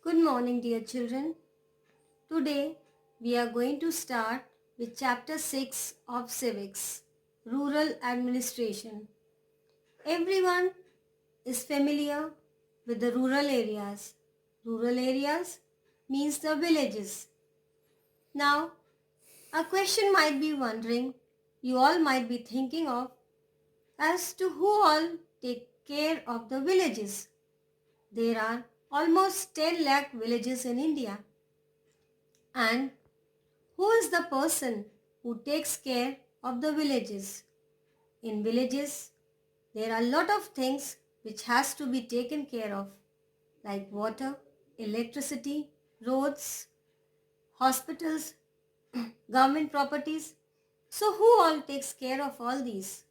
Good morning, dear children. Today we are going to start with Chapter 6 of Civics, Rural Administration. Everyone is familiar with the rural areas. Rural areas means the villages. Now, a question might be wondering, you all might be thinking of, as to who all take care of the villages. There are almost 10 lakh villages in India. And who is the person who takes care of the villages? In villages, there are a lot of things which has to be taken care of, like water, electricity, roads, hospitals, government properties. So who all takes care of all these?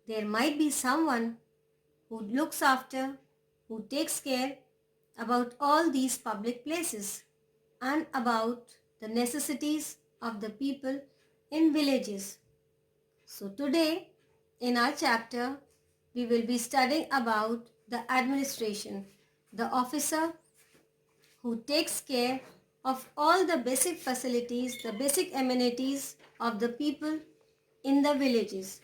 There might be someone who looks after, who takes care about all these public places and about the necessities of the people in villages. So today in our chapter we will be studying about the administration, the officer who takes care of all the basic facilities, the basic amenities of the people in the villages.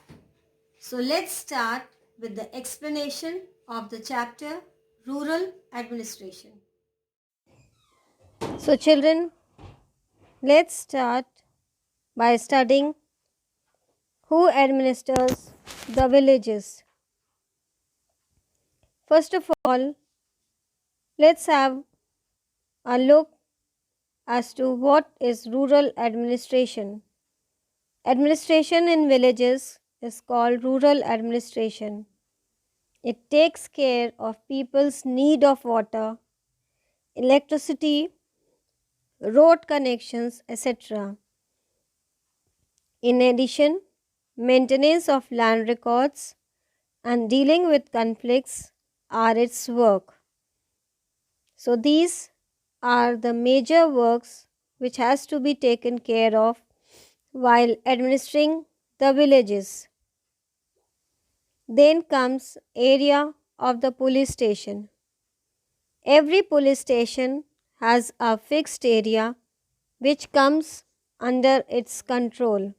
So let's start with the explanation of the chapter Rural Administration. So children, let's start by studying who administers the villages. First of all, let's have a look as to what is rural administration. Administration in villages is called rural administration. It takes care of people's need of water, electricity, road connections, etc. In addition, maintenance of land records and dealing with conflicts are its work. So these are the major works which has to be taken care of while administering the villages. Then comes area of the police station. Every police station has a fixed area which comes under its control.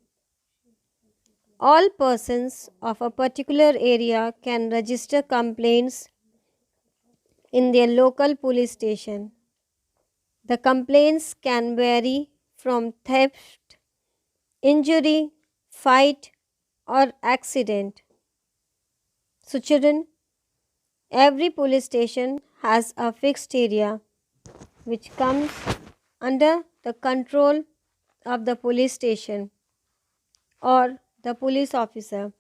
All persons of a particular area can register complaints in their local police station. The complaints can vary from theft, injury, fight, or accident. So, children, every police station has a fixed area which comes under the control of the police station or the police officer.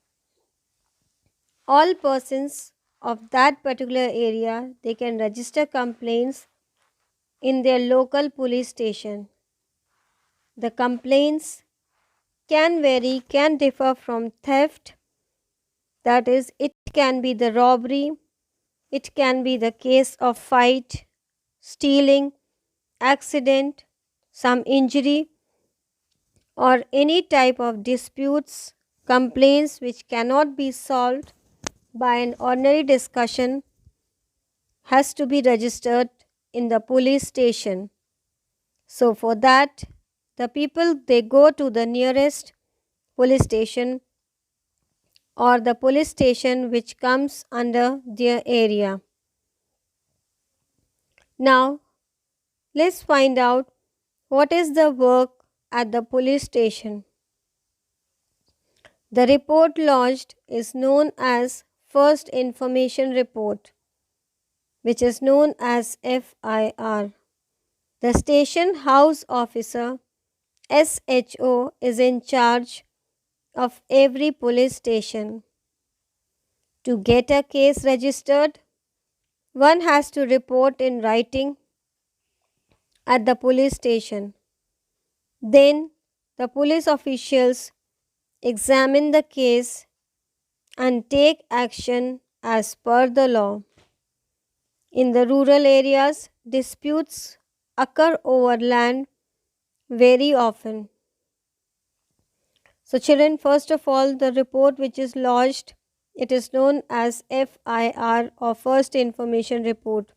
All persons of that particular area, they can register complaints in their local police station. The complaints can vary, can differ from theft, that is, it can be the robbery, it can be the case of fight, stealing, accident, some injury, or any type of disputes, complaints which cannot be solved by an ordinary discussion has to be registered in the police station. So for that, the people, they go to the nearest police station or the police station which comes under their area. Now, let's find out what is the work at the police station. The report lodged is known as First Information Report, which is known as FIR. The station house officer, SHO, is in charge of every police station. To get a case registered, one has to report in writing at the police station. Then the police officials examine the case and take action as per the law. In the rural areas, disputes occur over land very often. So children, first of all, the report which is lodged, it is known as FIR or First Information Report.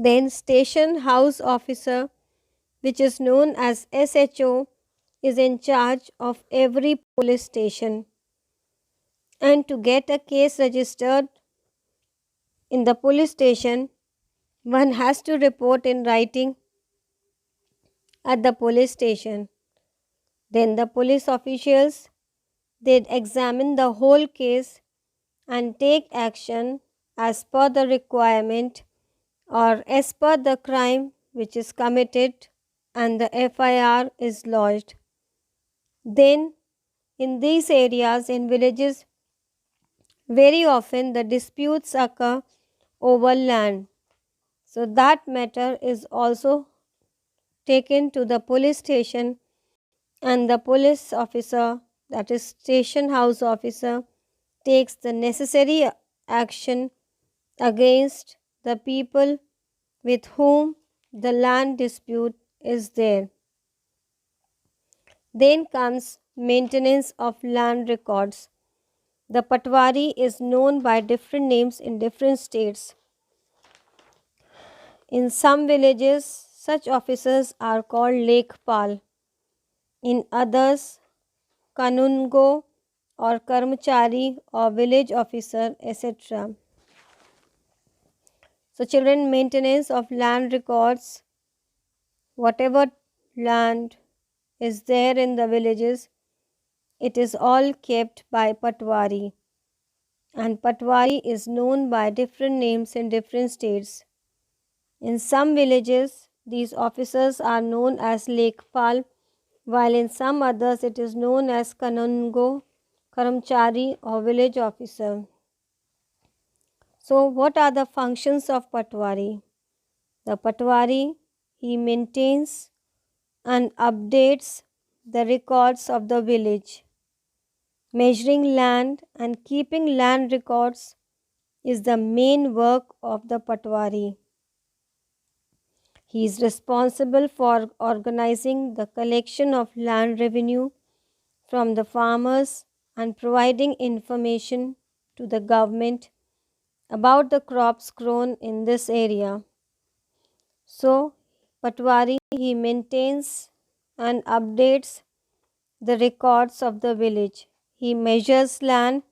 Then station house officer, which is known as SHO, is in charge of every police station. And to get a case registered in the police station, one has to report in writing at the police station. Then the police officials, they examine the whole case and take action as per the requirement or as per the crime which is committed and the FIR is lodged. Then in these areas, in villages, very often the disputes occur over land. So that matter is also taken to the police station, and the police officer, that is station house officer, takes the necessary action against the people with whom the land dispute is there. Then comes maintenance of land records. The patwari is known by different names in different states. In some villages, such officers are called Lekhpal. In others, Kanungo or Karmachari or village officer, etc. So, children, maintenance of land records, whatever land is there in the villages, it is all kept by patwari. And patwari is known by different names in different states. In some villages, these officers are known as Lekhpal, while in some others it is known as Kanungo, Karamchari or village officer. So, what are the functions of patwari? The patwari, he maintains and updates the records of the village. Measuring land and keeping land records is the main work of the patwari. He is responsible for organizing the collection of land revenue from the farmers and providing information to the government about the crops grown in this area. So, patwari, he maintains and updates the records of the village. He measures land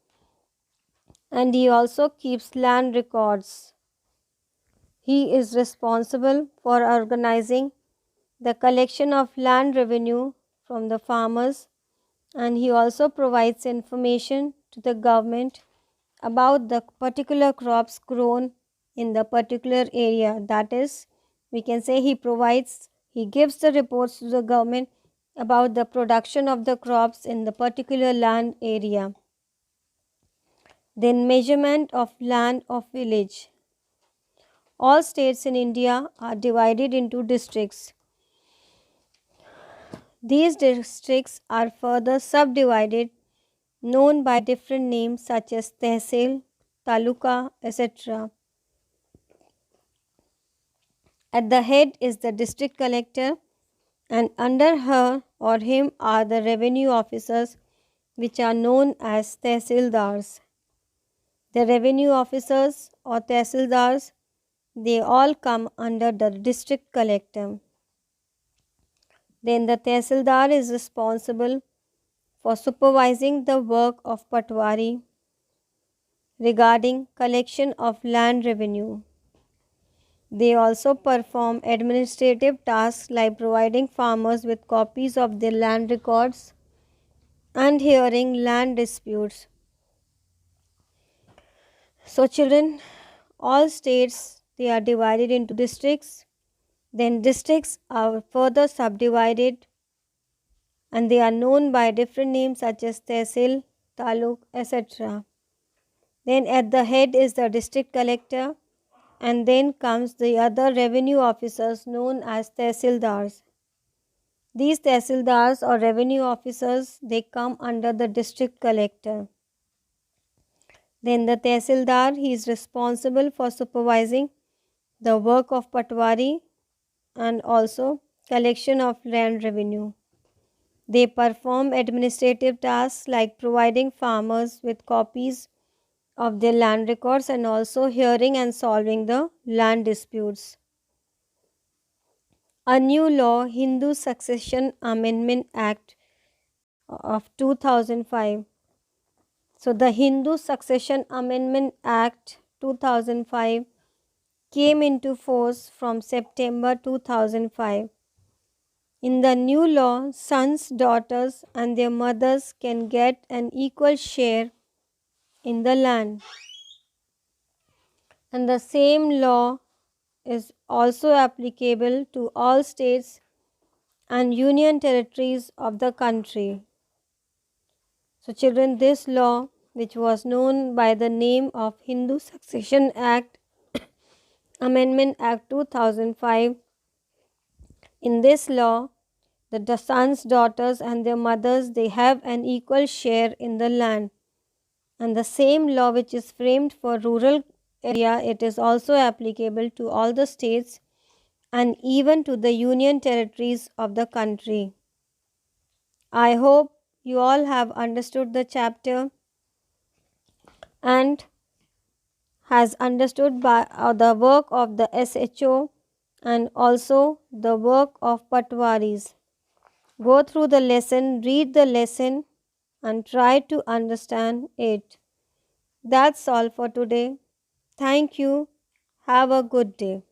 and he also keeps land records. He is responsible for organizing the collection of land revenue from the farmers, and he also provides information to the government about the particular crops grown in the particular area. That is, we can say he gives the reports to the government about the production of the crops in the particular land area. Then measurement of land of village. All states in India are divided into districts. These districts are further subdivided, known by different names such as Tehsil, Taluka, etc. At the head is the district collector, and under her or him are the revenue officers, which are known as Tehsildars. The revenue officers or Tehsildars, they all come under the district collector. Then the Tehsildar is responsible for supervising the work of patwari regarding collection of land revenue. They also perform administrative tasks like providing farmers with copies of their land records and hearing land disputes. So children, all states, they are divided into districts. Then districts are further subdivided and they are known by different names such as Tehsil, Taluk, etc. Then at the head is the district collector, and then comes the other revenue officers known as Tehsildars. These Tehsildars or revenue officers, they come under the district collector. Then the Tehsildar, he is responsible for supervising the work of patwari and also collection of land revenue. They perform administrative tasks like providing farmers with copies of their land records and also hearing and solving the land disputes. a new law, Hindu Succession Amendment Act of 2005. So, the Hindu Succession Amendment Act 2005 came into force from September 2005. In the new law, sons, daughters, and their mothers can get an equal share in the land. And the same law is also applicable to all states and union territories of the country. So, children, this law, which was known by the name of Hindu Succession Act, Amendment Act 2005, in this law, the sons, daughters, and their mothers, they have an equal share in the land. And the same law which is framed for rural area, it is also applicable to all the states and even to the union territories of the country. I hope you all have understood the chapter and has understood by the work of the SHO and also the work of Patwaris. Go through the lesson, read the lesson and try to understand it. That's all for today. Thank you. Have a good day.